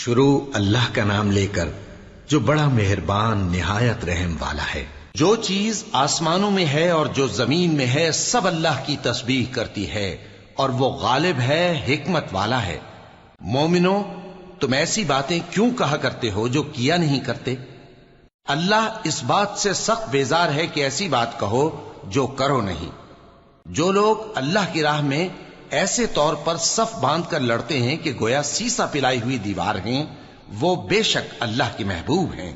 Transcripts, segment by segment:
شروع اللہ کا نام لے کر جو بڑا مہربان نہایت رحم والا ہے۔ جو چیز آسمانوں میں ہے اور جو زمین میں ہے سب اللہ کی تسبیح کرتی ہے اور وہ غالب ہے، حکمت والا ہے۔ مومنو، تم ایسی باتیں کیوں کہا کرتے ہو جو کیا نہیں کرتے؟ اللہ اس بات سے سخت بیزار ہے کہ ایسی بات کہو جو کرو نہیں۔ جو لوگ اللہ کی راہ میں ایسے طور پر صف باندھ کر لڑتے ہیں کہ گویا سیسا پلائی ہوئی دیوار ہیں، وہ بے شک اللہ کے محبوب ہیں۔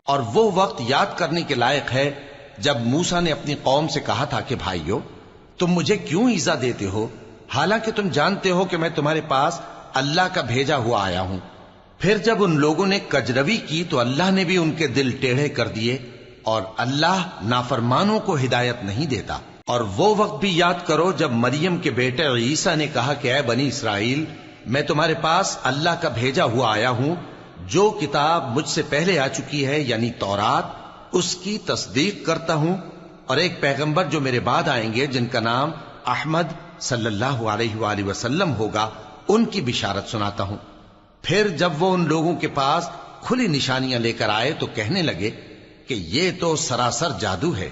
اور وہ وقت یاد کرنے کے لائق ہے جب موسیٰ نے اپنی قوم سے کہا تھا کہ بھائیو، تم مجھے کیوں ایذا دیتے ہو حالانکہ تم جانتے ہو کہ میں تمہارے پاس اللہ کا بھیجا ہوا آیا ہوں۔ پھر جب ان لوگوں نے کجروی کی تو اللہ نے بھی ان کے دل ٹیڑھے کر دیے، اور اللہ نافرمانوں کو ہدایت نہیں دیتا۔ اور وہ وقت بھی یاد کرو جب مریم کے بیٹے عیسیٰ نے کہا کہ اے بنی اسرائیل، میں تمہارے پاس اللہ کا بھیجا ہوا آیا ہوں، جو کتاب مجھ سے پہلے آ چکی ہے یعنی تورات، اس کی تصدیق کرتا ہوں، اور ایک پیغمبر جو میرے بعد آئیں گے جن کا نام احمد صلی اللہ علیہ وآلہ وسلم ہوگا، ان کی بشارت سناتا ہوں۔ پھر جب وہ ان لوگوں کے پاس کھلی نشانیاں لے کر آئے تو کہنے لگے کہ یہ تو سراسر جادو ہے،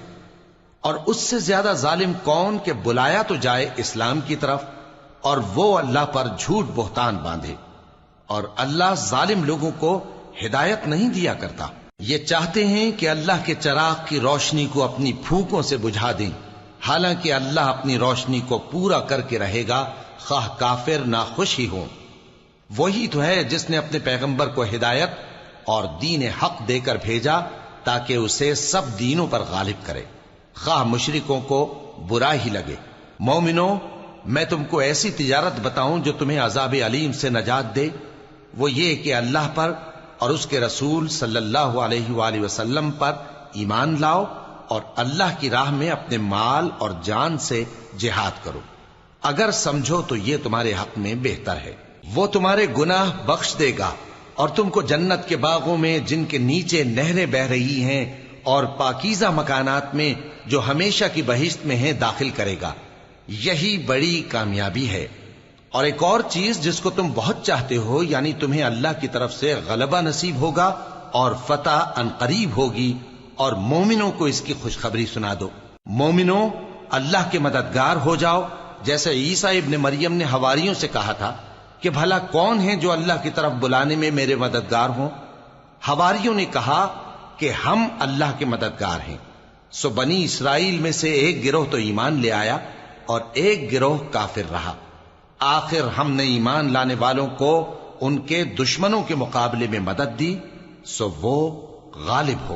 اور اس سے زیادہ ظالم کون کہ بلایا تو جائے اسلام کی طرف اور وہ اللہ پر جھوٹ بہتان باندھے۔ اور اللہ ظالم لوگوں کو ہدایت نہیں دیا کرتا۔ یہ چاہتے ہیں کہ اللہ کے چراغ کی روشنی کو اپنی پھونکوں سے بجھا دیں، حالانکہ اللہ اپنی روشنی کو پورا کر کے رہے گا، خواہ کافر ناخوش ہی ہوں۔ وہی تو ہے جس نے اپنے پیغمبر کو ہدایت اور دین حق دے کر بھیجا تاکہ اسے سب دینوں پر غالب کرے، خواہ مشرکوں کو برا ہی لگے۔ مومنو، میں تم کو ایسی تجارت بتاؤں جو تمہیں عذاب علیم سے نجات دے؟ وہ یہ کہ اللہ پر اور اس کے رسول صلی اللہ علیہ وآلہ وسلم پر ایمان لاؤ اور اللہ کی راہ میں اپنے مال اور جان سے جہاد کرو۔ اگر سمجھو تو یہ تمہارے حق میں بہتر ہے۔ وہ تمہارے گناہ بخش دے گا اور تم کو جنت کے باغوں میں جن کے نیچے نہریں بہ رہی ہیں اور پاکیزہ مکانات میں جو ہمیشہ کی بہشت میں ہیں داخل کرے گا۔ یہی بڑی کامیابی ہے۔ اور ایک اور چیز جس کو تم بہت چاہتے ہو، یعنی تمہیں اللہ کی طرف سے غلبہ نصیب ہوگا اور فتح عنقریب ہوگی، اور مومنوں کو اس کی خوشخبری سنا دو۔ مومنوں، اللہ کے مددگار ہو جاؤ، جیسے عیسیٰ ابن مریم نے حواریوں سے کہا تھا کہ بھلا کون ہے جو اللہ کی طرف بلانے میں میرے مددگار ہوں؟ حواریوں نے کہا کہ ہم اللہ کے مددگار ہیں۔ سو بنی اسرائیل میں سے ایک گروہ تو ایمان لے آیا اور ایک گروہ کافر رہا۔ آخر ہم نے ایمان لانے والوں کو ان کے دشمنوں کے مقابلے میں مدد دی، سو وہ غالب ہو۔